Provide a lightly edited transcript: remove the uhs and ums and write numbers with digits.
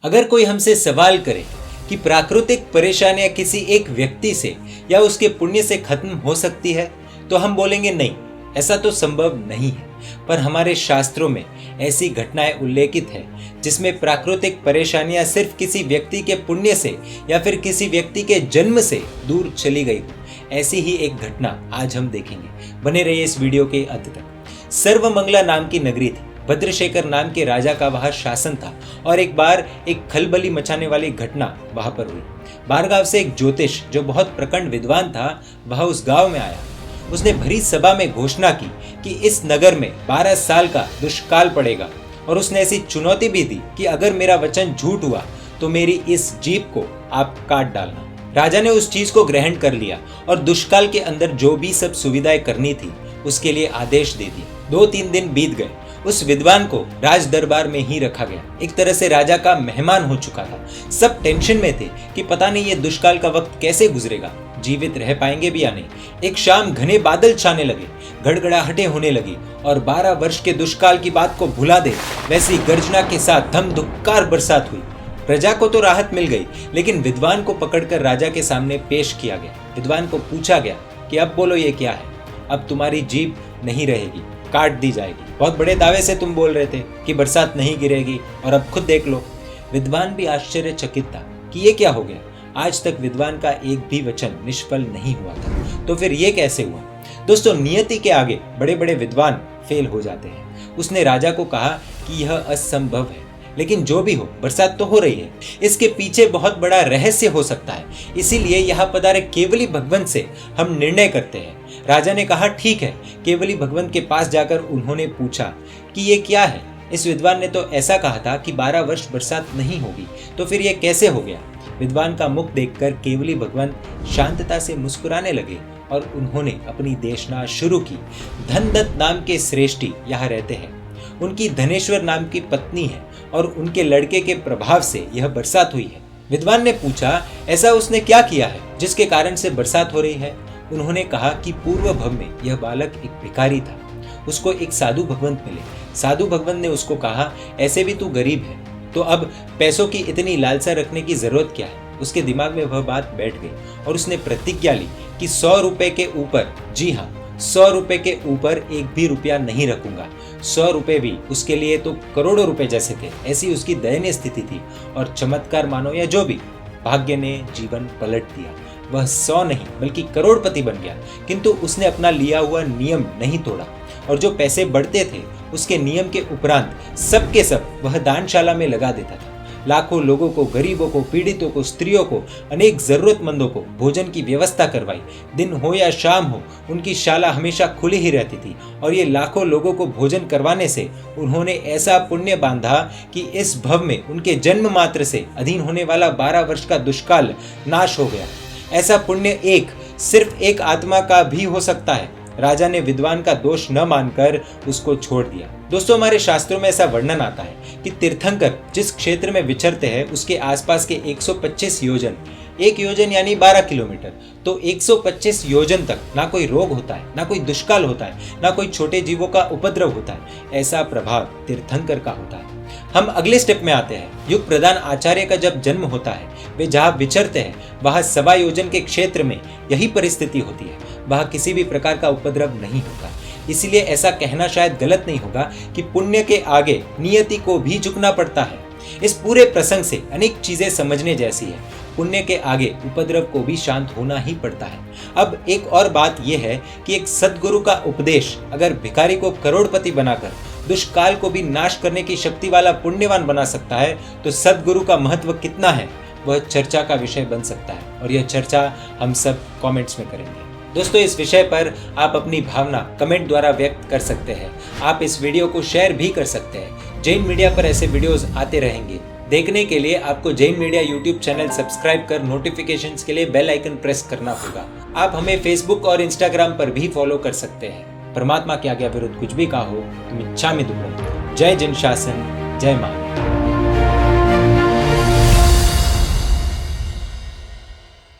अगर कोई हमसे सवाल करे कि प्राकृतिक परेशानियां किसी एक व्यक्ति से या उसके पुण्य से खत्म हो सकती है, तो हम बोलेंगे नहीं, ऐसा तो संभव नहीं है। पर हमारे शास्त्रों में ऐसी घटनाएं उल्लेखित है जिसमें प्राकृतिक परेशानियां सिर्फ किसी व्यक्ति के पुण्य से या फिर किसी व्यक्ति के जन्म से दूर चली गई हो। ऐसी ही एक घटना आज हम देखेंगे। बने रहिए इस वीडियो के अंत तक। सर्वमंगला नाम की नगरी थी। भद्रशेखर नाम के राजा का वहां शासन था और एक बार एक खलबली मचाने वाली घटना वहां पर हुई। बाहर गांव से एक ज्योतिष जो बहुत प्रखंड विद्वान था वह उस गांव में आया। उसने भरी सभा में घोषणा की कि इस नगर में 12 साल का दुष्काल पड़ेगा और उसने ऐसी चुनौती भी दी कि अगर मेरा वचन झूठ हुआ तो मेरी इस जीभ को आप काट डालना। राजा ने उस चीज को ग्रहण कर लिया और दुष्काल के अंदर जो भी सब सुविधाएं करनी थी उसके लिए आदेश दे दिए। 2-3 दिन बीत गए। उस विद्वान को राज दरबार में ही रखा गया। एक तरह से राजा का मेहमान हो चुका था। सब टेंशन में थे कि पता नहीं ये दुष्काल का वक्त कैसे गुजरेगा, जीवित रह पाएंगे भी या नहीं। एक शाम घने बादल छाने लगे, गड़गड़ाहटें होने लगी और 12 वर्ष के दुष्काल की बात को भुला दे वैसी गर्जना के साथ धमधुक्कार बरसात हुई। प्रजा को तो राहत मिल गई, लेकिन विद्वान को पकड़कर राजा के सामने पेश किया गया। विद्वान को पूछा गया कि अब बोलो ये क्या है। अब तुम्हारी जीभ नहीं रहेगी, काट दी जाएगी। बहुत बड़े दावे से तुम बोल रहे थे कि बरसात नहीं गिरेगी और अब खुद देख लो। विद्वान भी आश्चर्यचकित था कि ये क्या हो गया। आज तक विद्वान का एक भी वचन निष्फल नहीं हुआ था, तो फिर ये कैसे हुआ। दोस्तों, नियति के आगे बड़े बड़े विद्वान फेल हो जाते हैं। उसने राजा को कहा कि यह असंभव है, लेकिन जो भी हो बरसात तो हो रही है। इसके पीछे बहुत बड़ा रहस्य हो सकता है, इसीलिए यहाँ पधारे केवली भगवंत से हम निर्णय करते हैं। राजा ने कहा ठीक है। केवली भगवंत के पास जाकर उन्होंने पूछा कि ये क्या है। इस विद्वान ने तो ऐसा कहा था कि 12 वर्ष बरसात नहीं होगी, तो फिर ये कैसे हो गया। विद्वान का मुख देखकर केवली भगवंत शांतता से मुस्कुराने लगे और उन्होंने अपनी देशना शुरू की। धनदत्त नाम के श्रेष्ठी यहाँ रहते हैं। उनकी धनेश्वर नाम की पत्नी है और उनके लड़के के प्रभाव से यह बरसात हुई है। विद्वान ने पूछा ऐसा उसने क्या किया है जिसके कारण से बरसात हो रही है। उन्होंने कहा कि पूर्व भव में यह बालक एक भिखारी था, उसको एक साधु भगवंत मिले। साधु भगवंत ने उसको कहा ऐसे भी तू गरीब है, तो अब पैसों की इतनी लालसा रखने की जरूरत क्या है। उसके दिमाग में वह बात बैठ गई और उसने प्रतिज्ञा ली कि 100 रुपए के ऊपर, जी हाँ 100 रुपए के ऊपर एक भी रुपया नहीं रखूंगा। 100 रुपए भी उसके लिए तो करोड़ों रुपए जैसे थे, ऐसी उसकी दयनीय स्थिति थी। और चमत्कार मानो या जो भी, भाग्य ने जीवन पलट दिया। वह 100 नहीं बल्कि करोड़पति बन गया। किंतु उसने अपना लिया हुआ नियम नहीं तोड़ा और जो पैसे बढ़ते थे उसके नियम के उपरांत सब के सब वह दानशाला में लगा देता था। लाखों लोगों को, गरीबों को, पीड़ितों को, स्त्रियों को, अनेक जरूरतमंदों को भोजन की व्यवस्था करवाई। दिन हो या शाम हो उनकी शाला हमेशा खुली ही रहती थी और ये लाखों लोगों को भोजन करवाने से उन्होंने ऐसा पुण्य बांधा कि इस भव में उनके जन्म मात्र से अधीन होने वाला 12 वर्ष का दुष्काल नाश हो गया। ऐसा पुण्य सिर्फ एक आत्मा का भी हो सकता है। राजा ने विद्वान का दोष न मानकर उसको छोड़ दिया। दोस्तों, हमारे शास्त्रों में ऐसा वर्णन आता है कि तीर्थंकर जिस क्षेत्र में विचरते हैं उसके आसपास के 125 योजन, 1 योजन यानी 12 किलोमीटर, तो 125 योजन तक ना कोई रोग होता है, ना कोई दुष्काल होता है, ना कोई छोटे जीवों का उपद्रव होता है। ऐसा प्रभाव तीर्थंकर का होता है। हम अगले स्टेप में आते हैं। युग प्रधान आचार्य का जब जन्म होता है, वे जहाँ विचरते हैं वहाँ 1.25 योजन के क्षेत्र में यही परिस्थिति होती है। वहाँ किसी भी प्रकार का उपद्रव नहीं होता। इसलिए ऐसा कहना शायद गलत नहीं होगा कि पुण्य के आगे नियति को भी झुकना पड़ता है। इस पूरे प्रसंग से अनेक चीजें समझने जैसी है। पुण्य के आगे उपद्रव को भी शांत होना ही पड़ता है। अब एक और बात यह है कि एक सद्गुरु का उपदेश अगर भिखारी को करोड़पति बनाकर दुष्काल को भी नाश करने की शक्ति वाला पुण्यवान बना सकता है, तो सद्गुरु का महत्व कितना है वह चर्चा का विषय बन सकता है। और यह चर्चा हम सब कमेंट्स में करेंगे। दोस्तों, इस विषय पर आप अपनी भावना कमेंट द्वारा व्यक्त कर सकते हैं। आप इस वीडियो को शेयर भी कर सकते हैं। जैन मीडिया पर ऐसे वीडियोस आते रहेंगे। देखने के लिए आपको Jain media YouTube channel subscribe कर नोटिफिकेशंस के लिए बेल आइकन प्रेस करना होगा। आप हमें फेसबुक और इंस्टाग्राम पर भी फॉलो कर सकते हैं। परमात्मा के आज्ञा विरुद्ध कुछ भी कहा हो तुम इच्छामि दुक्कडम। जय जिन शासन, जय मां।